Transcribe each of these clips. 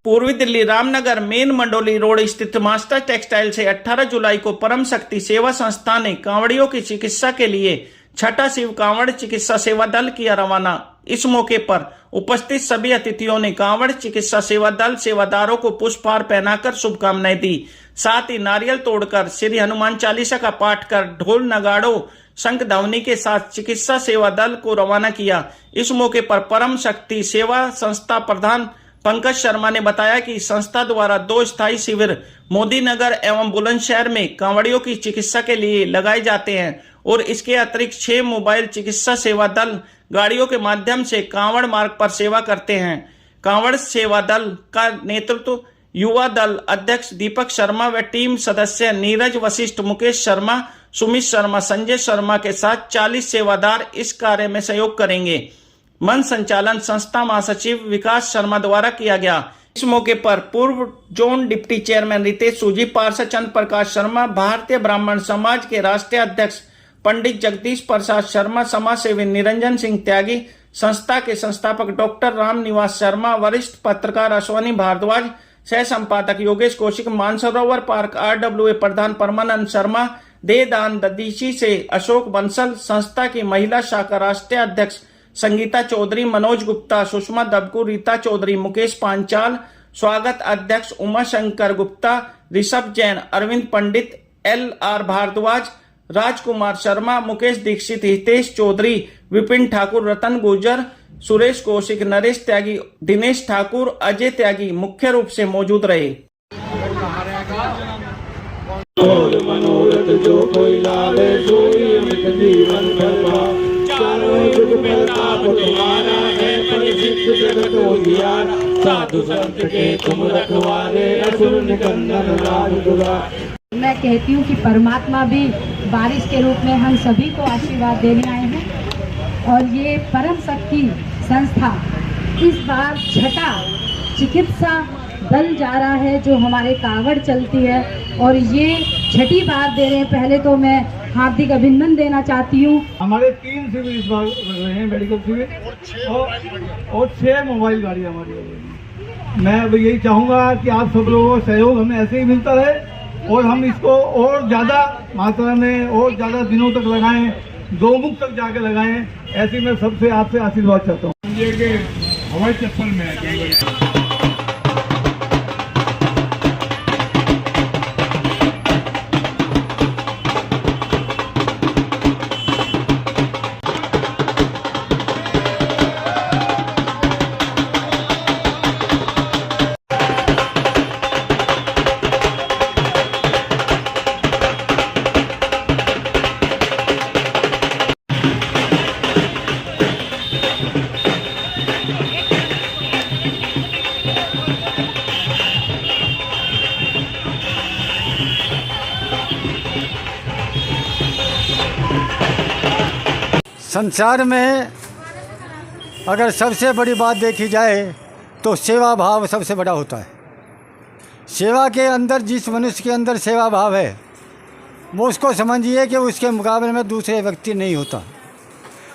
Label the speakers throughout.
Speaker 1: पूर्वी Delhi Ramnagar main Mandoli road स्थित master textile से 18 जुलाई को परम शक्ति सेवा संस्था ने कांवड़ियों की चिकित्सा के लिए छठा शिव कांवड़ चिकित्सा सेवा दल किया रवाना। इस मौके पर उपस्थित सभी अतिथियों ने कांवड़ चिकित्सा सेवा दल सेवादारों को पुष्पहार पहनाकर शुभकामनाएं दी। साथ ही नारियल तोड़कर श्री हनुमान चालीसा का पाठ कर ढोल नगाड़ों शंख ध्वनि के साथ चिकित्सा सेवा दल को रवाना किया। इस मौके पर परम शक्ति सेवा संस्था प्रधान पंकज शर्मा ने बताया कि संस्था द्वारा 2 स्थायी शिविर मोदी नगर एवं बुलंदशहर में कांवड़ियों की चिकित्सा के लिए लगाए जाते हैं और इसके अतिरिक्त 6 मोबाइल चिकित्सा सेवा दल गाड़ियों के माध्यम से कांवड़ मार्ग पर सेवा करते हैं। कांवड़ सेवा दल का नेतृत्व युवा दल अध्यक्ष दीपक शर्मा व टीम सदस्य नीरज वशिष्ठ, मुकेश शर्मा, सुमित शर्मा, संजय शर्मा के साथ 40 सेवादार इस कार्य में सहयोग करेंगे। मंच संचालन संस्था महासचिव विकास शर्मा द्वारा किया गया। इस मौके पर पूर्व जोन डिप्टी चेयरमैन रितेश सूजी, पार्षद चंद्र प्रकाश शर्मा, भारतीय ब्राह्मण समाज के राष्ट्रीय अध्यक्ष पंडित जगदीश प्रसाद शर्मा, समाज सेवी निरंजन सिंह त्यागी, संस्था के संस्थापक डॉक्टर राम निवास शर्मा, वरिष्ठ पत्रकार अश्वनी भारद्वाज, सह संपादक योगेश कौशिक, मानसरोवर पार्क RWA प्रधान परमानंद शर्मा, देदान ददीशी से अशोक बंसल, संस्था की महिला शाखा राष्ट्रीय अध्यक्ष संगीता चौधरी, मनोज गुप्ता, सुषमा दबकू, रीता चौधरी, मुकेश पांचाल, स्वागत अध्यक्ष उमा शंकर गुप्ता, ऋषभ जैन, अरविंद पंडित, LR भारद्वाज, राजकुमार शर्मा, मुकेश दीक्षित, हितेश चौधरी, विपिन ठाकुर, रतन गुर्जर, सुरेश कौशिक, नरेश त्यागी, दिनेश ठाकुर, अजय त्यागी मुख्य रूप से मौजूद रहे।
Speaker 2: मनोरथ जो कोई लावे सोई अमित जीवन भरवा, चारों युग में ताप तुम्हारा है, परिचित जगत उजियारा, साधु संत के तुम रखवारे, असुर निकंदन राज दुलारे।
Speaker 3: मैं कहती हूँ कि परमात्मा भी बारिश के रूप में हम सभी को आशीर्वाद देने आए हैं और ये परम शक्ति संस्था इस बार छठा चिकित्सा दल जा रहा है जो हमारे कांवड़ चलती है और ये छठी बार दे रहे हैं। पहले तो मैं हार्दिक अभिनंदन देना चाहती हूँ।
Speaker 4: हमारे 3 शिविर इस बार लग रहे हैं, मेडिकल शिविर और 6 मोबाइल गाड़ी हमारी हो रही। मैं अब यही चाहूँगा कि आप सब लोगों का सहयोग हमें ऐसे ही मिलता रहे और हम इसको और ज़्यादा मात्रा में और ज़्यादा दिनों तक लगाएं, 2 मुख तक जाके लगाएं। ऐसे मैं सबसे आपसे आशीर्वाद चाहता हूँ।
Speaker 5: ये हवाई चप्पल में
Speaker 6: संसार में अगर सबसे बड़ी बात देखी जाए तो सेवा भाव सबसे बड़ा होता है। सेवा के अंदर जिस मनुष्य के अंदर सेवा भाव है वो उसको समझिए कि उसके मुकाबले में दूसरे व्यक्ति नहीं होता।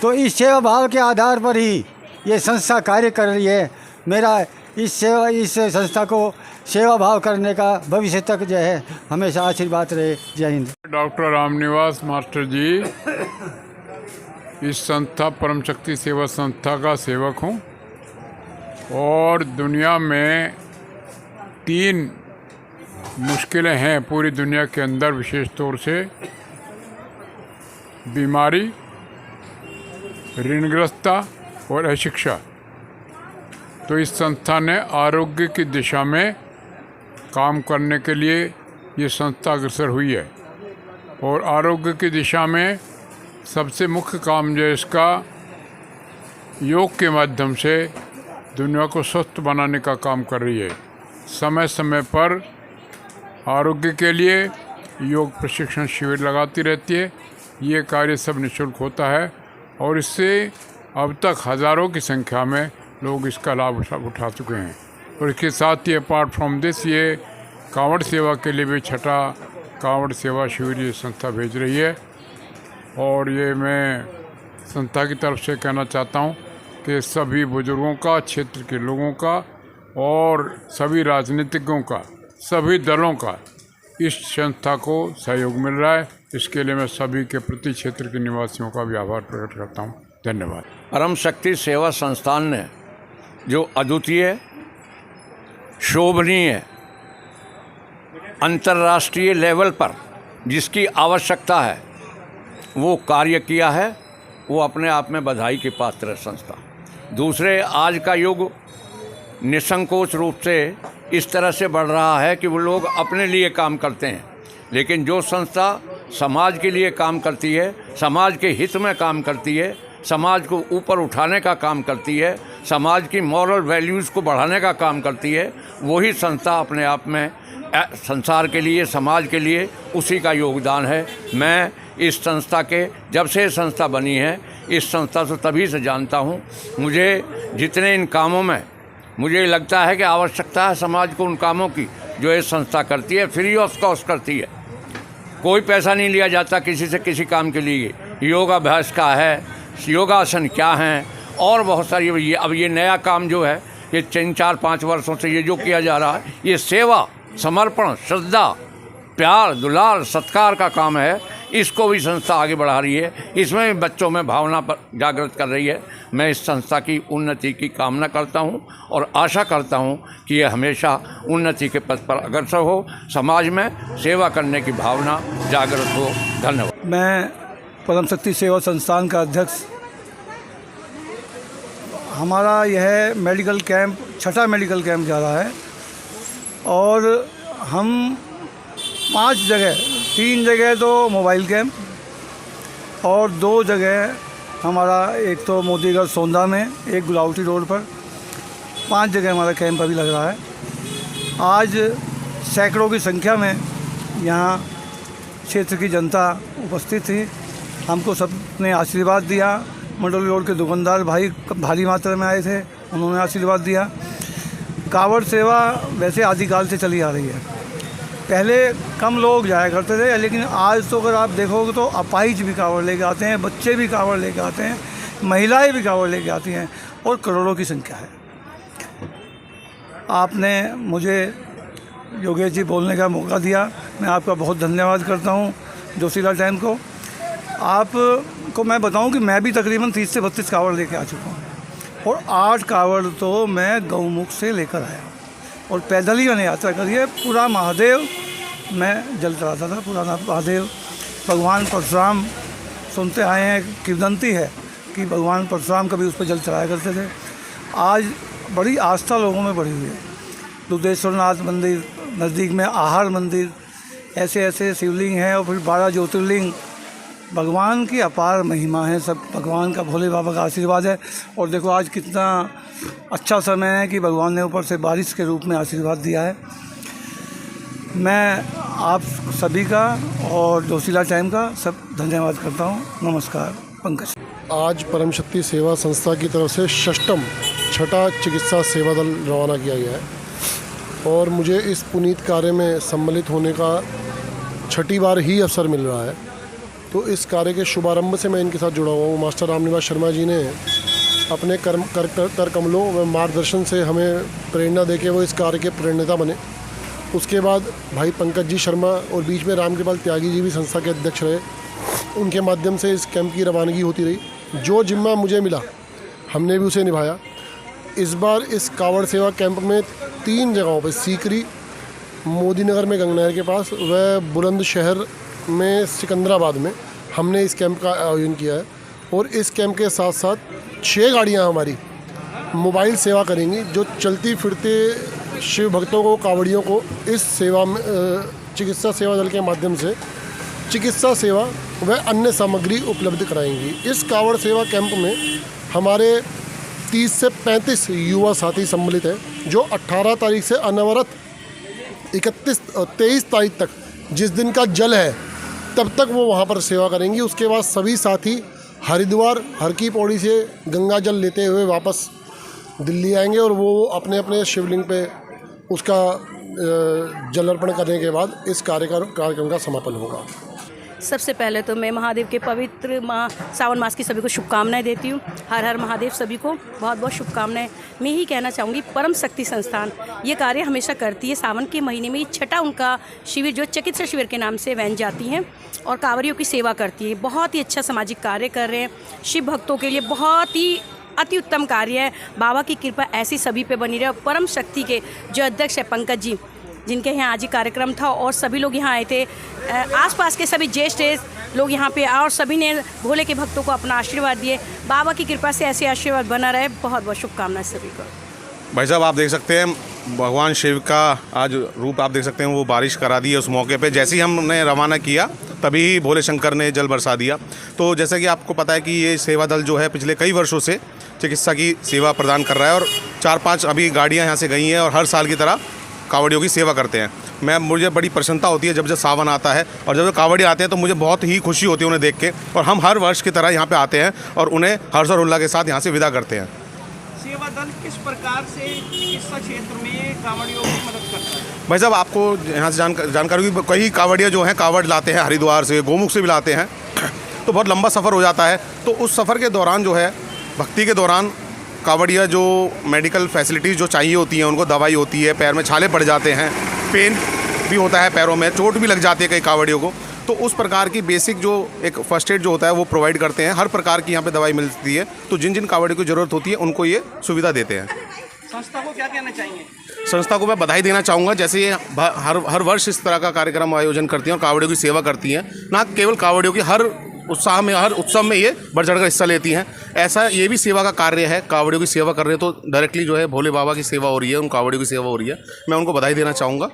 Speaker 6: तो इस सेवा भाव के आधार पर ही ये संस्था कार्य कर रही है। मेरा इस संस्था को सेवा भाव करने का भविष्य तक जो है हमेशा आशीर्वाद रहे। जय हिंद।
Speaker 5: डॉक्टर रामनिवास मास्टर जी इस संस्था परम शक्ति सेवा संस्था का सेवक हूँ और दुनिया में 3 मुश्किलें हैं पूरी दुनिया के अंदर, विशेष तौर से बीमारी, ऋणग्रस्तता और अशिक्षा। तो इस संस्था ने आरोग्य की दिशा में काम करने के लिए ये संस्था अग्रसर हुई है और आरोग्य की दिशा में सबसे मुख्य काम जो है इसका योग के माध्यम से दुनिया को स्वस्थ बनाने का काम कर रही है। समय समय पर आरोग्य के लिए योग प्रशिक्षण शिविर लगाती रहती है। ये कार्य सब निःशुल्क होता है और इससे अब तक हज़ारों की संख्या में लोग इसका लाभ उठा चुके हैं। और इसके साथ ही अपार्ट फ्रॉम दिस ये कांवड़ सेवा के लिए भी छठा कांवड़ सेवा शिविर ये संस्था भेज रही है। और ये मैं संस्था की तरफ से कहना चाहता हूँ कि सभी बुजुर्गों का, क्षेत्र के लोगों का और सभी राजनीतिकों का, सभी दलों का इस संस्था को सहयोग मिल रहा है। इसके लिए मैं सभी के प्रति क्षेत्र के निवासियों का भी आभार प्रकट करता हूँ। धन्यवाद।
Speaker 7: परम शक्ति सेवा संस्थान ने जो अद्वितीय, शोभनीय, अंतर्राष्ट्रीय लेवल पर जिसकी आवश्यकता है वो कार्य किया है, वो अपने आप में बधाई की पात्र है संस्था। दूसरे, आज का युग निसंकोच रूप से इस तरह से बढ़ रहा है कि वो लोग अपने लिए काम करते हैं, लेकिन जो संस्था समाज के लिए काम करती है, समाज के हित में काम करती है, समाज को ऊपर उठाने का काम करती है, समाज की मॉरल वैल्यूज़ को बढ़ाने का काम करती है, वही संस्था अपने आप में संसार के लिए, समाज के लिए उसी का योगदान है। मैं इस संस्था के, जब से संस्था बनी है, इस संस्था से तभी से जानता हूँ। मुझे जितने इन कामों में मुझे लगता है कि आवश्यकता है समाज को, उन कामों की जो ये संस्था करती है, फ्री ऑफ कॉस्ट करती है। कोई पैसा नहीं लिया जाता किसी से किसी काम के लिए। योगाभ्यास का है, योगासन क्या हैं, और बहुत सारी अब ये नया काम जो है, ये 3-4-5 वर्षों से ये जो किया जा रहा है, ये सेवा, समर्पण, श्रद्धा, प्यार, दुलार, सत्कार का काम है। इसको भी संस्था आगे बढ़ा रही है, इसमें भी बच्चों में भावना पर जागृत कर रही है। मैं इस संस्था की उन्नति की कामना करता हूं और आशा करता हूं कि ये हमेशा उन्नति के पथ पर अग्रसर हो, समाज में सेवा करने की भावना जागृत हो। धन्यवाद।
Speaker 4: मैं परम शक्ति सेवा संस्थान का अध्यक्ष। हमारा यह मेडिकल कैंप 6ठा मेडिकल कैंप जा रहा है और हम 5 जगह, 3 जगह तो मोबाइल कैंप और 2 जगह हमारा, एक तो मोतीगढ़ सोंदा में, एक गुलावटी रोड पर, 5 जगह हमारा कैंप अभी लग रहा है। आज सैकड़ों की संख्या में यहाँ क्षेत्र की जनता उपस्थित थी। हमको सबने आशीर्वाद दिया। मंडोली रोड के दुकानदार भाई भारी मात्रा में आए थे, उन्होंने आशीर्वाद दिया। कावड़ सेवा वैसे आदिकाल से चली आ रही है। पहले कम लोग जाया करते थे, लेकिन आज तो अगर आप देखोगे तो अपाहिज भी कावड़ लेके आते हैं, बच्चे भी कावड़ लेके आते हैं, महिलाएं भी कावड़ लेके आती हैं और करोड़ों की संख्या है। आपने मुझे योगेश जी बोलने का मौका दिया, मैं आपका बहुत धन्यवाद करता हूँ। जोशीला टाइम को आपको मैं बताऊं कि मैं भी तकरीबन 30 से 32 कावड़ लेके आ चुका हूँ और 8 कावड़ तो मैं गौमुख से लेकर आया और पैदल ही मैंने यात्रा करी है। पूरा महादेव मैं जल चढ़ाता था, पुराना महादेव। भगवान परशुराम सुनते आए हैं, किंवदंती है कि भगवान परशुराम कभी उस पर जल चढ़ाया करते थे। आज बड़ी आस्था लोगों में बढ़ी हुई है। दुधेश्वरनाथ मंदिर, नज़दीक में आहार मंदिर, ऐसे ऐसे शिवलिंग हैं और फिर 12 ज्योतिर्लिंग। भगवान की अपार महिमा है, सब भगवान का, भोले बाबा का आशीर्वाद है। और देखो आज कितना अच्छा समय है कि भगवान ने ऊपर से बारिश के रूप में आशीर्वाद दिया है। मैं आप सभी का और जोशीला टाइम का सब धन्यवाद करता हूँ। नमस्कार। पंकज।
Speaker 8: आज परम शक्ति सेवा संस्था की तरफ से 6ठा चिकित्सा सेवा दल रवाना किया गया है और मुझे इस पुनीत कार्य में सम्मिलित होने का 6ठी बार ही अवसर मिल रहा है। तो इस कार्य के शुभारंभ से मैं इनके साथ जुड़ा हुआ हूँ। मास्टर रामनिवास शर्मा जी ने अपने कर कमलों व मार्गदर्शन से हमें प्रेरणा देके वो इस कार्य के प्रेरणेता बने। उसके बाद भाई पंकज जी शर्मा और बीच में रामकृपाल त्यागी जी भी संस्था के अध्यक्ष रहे। उनके माध्यम से इस कैंप की रवानगी होती रही। जो जिम्मा मुझे मिला हमने भी उसे निभाया। इस बार इस कावड़ सेवा कैंप में 3 जगहों पर, सीकरी, मोदी नगर में गंगनहर के पास व बुलंदशहर में सिकंदराबाद में हमने इस कैंप का आयोजन किया है। और इस कैंप के साथ साथ 6 गाड़ियाँ हमारी मोबाइल सेवा करेंगी, जो चलती फिरते शिव भक्तों को, कावड़ियों को इस सेवा में चिकित्सा सेवा दल के माध्यम से चिकित्सा सेवा व अन्य सामग्री उपलब्ध कराएंगी। इस कावड़ सेवा कैंप में हमारे 30 से 35 युवा साथी सम्मिलित हैं, जो 18 तारीख से अनवरत 23 तारीख तक, जिस दिन का जल है तब तक वो वहाँ पर सेवा करेंगी। उसके बाद सभी साथी हरिद्वार, हर की पौड़ी से गंगा जल लेते हुए वापस दिल्ली आएंगे और वो अपने अपने शिवलिंग पे उसका जल अर्पण करने के बाद इस कार्यक्रम का समापन होगा।
Speaker 9: सबसे पहले तो मैं महादेव के पवित्र सावन मास की सभी को शुभकामनाएं देती हूँ। हर हर महादेव सभी को बहुत बहुत शुभकामनाएं। मैं ही कहना चाहूँगी परम शक्ति संस्थान ये कार्य हमेशा करती है। सावन के महीने में ये छठा उनका शिविर जो चिकित्सा शिविर के नाम से वैन जाती हैं और कांवरियों की सेवा करती है। बहुत ही अच्छा सामाजिक कार्य कर रहे हैं। शिव भक्तों के लिए बहुत ही अति उत्तम कार्य है। बाबा की कृपा ऐसी सभी पे बनी रहे। परम शक्ति के जो अध्यक्ष है पंकज जी, जिनके यहाँ आज ही कार्यक्रम था और सभी लोग यहाँ आए थे। आसपास के सभी ज्येष्ठ लोग यहाँ पे आए और सभी ने भोले के भक्तों को अपना आशीर्वाद दिए। बाबा की कृपा से ऐसे आशीर्वाद बना रहे। बहुत बहुत शुभकामनाएं सभी को।
Speaker 10: भाई साहब आप देख सकते हैं भगवान शिव का आज रूप आप देख सकते हैं। वो बारिश करा दी है उस मौके पे। जैसे ही हमने रवाना किया तभी भोले शंकर ने जल बरसा दिया। तो जैसा कि आपको पता है कि ये सेवा दल जो है पिछले कई वर्षों से चिकित्सा की सेवा प्रदान कर रहा है और 4-5 अभी गाड़ियाँ यहाँ से गई हैं और हर साल की तरह कांवड़ियों की सेवा करते हैं। मुझे बड़ी प्रसन्नता होती है जब सावन आता है और जब कांवड़ी आते हैं तो मुझे बहुत ही खुशी होती है उन्हें देख के। और हम हर वर्ष की तरह यहाँ पे आते हैं और उन्हें हर्ष और उल्लास के साथ यहाँ से विदा करते हैं।
Speaker 1: सेवा दल किस प्रकार से चिकित्सा क्षेत्र में कांवड़ियों की मदद करता है?
Speaker 10: भाई साहब आपको यहाँ से जानकारी होगी, कई कांवड़िया जो हैं कांवड़ लाते हैं हरिद्वार से, गोमुख से भी लाते हैं। तो बहुत लंबा सफ़र हो जाता है। तो उस सफ़र के दौरान जो है भक्ति के दौरान कांवड़िया जो मेडिकल फैसिलिटीज़ जो चाहिए होती हैं, उनको दवाई होती है, पैर में छाले पड़ जाते हैं, पेन भी होता है, पैरों में चोट भी लग जाती है कई कांवड़ियों को। तो उस प्रकार की बेसिक जो एक फर्स्ट एड जो होता है वो प्रोवाइड करते हैं। हर प्रकार की यहाँ पे दवाई मिलती है। तो जिन जिन कांवड़ियों की ज़रूरत होती है उनको ये सुविधा देते हैं।
Speaker 1: संस्था को क्या कहना चाहिए?
Speaker 10: संस्था को मैं बधाई देना चाहूँगा। जैसे ये हर वर्ष इस तरह का कार्यक्रम आयोजन करती हैं और कांवड़ियों की सेवा करती हैं। ना केवल कांवड़ियों की हर उत्सव में ये बढ़ चढ़ कर हिस्सा लेती हैं। ऐसा ये भी सेवा का कार्य है। कांवड़ियों की सेवा कर रहे हैं तो डायरेक्टली जो है भोले बाबा की सेवा हो रही है, उन कांवड़ियों की सेवा हो रही है। मैं उनको बधाई देना चाहूँगा।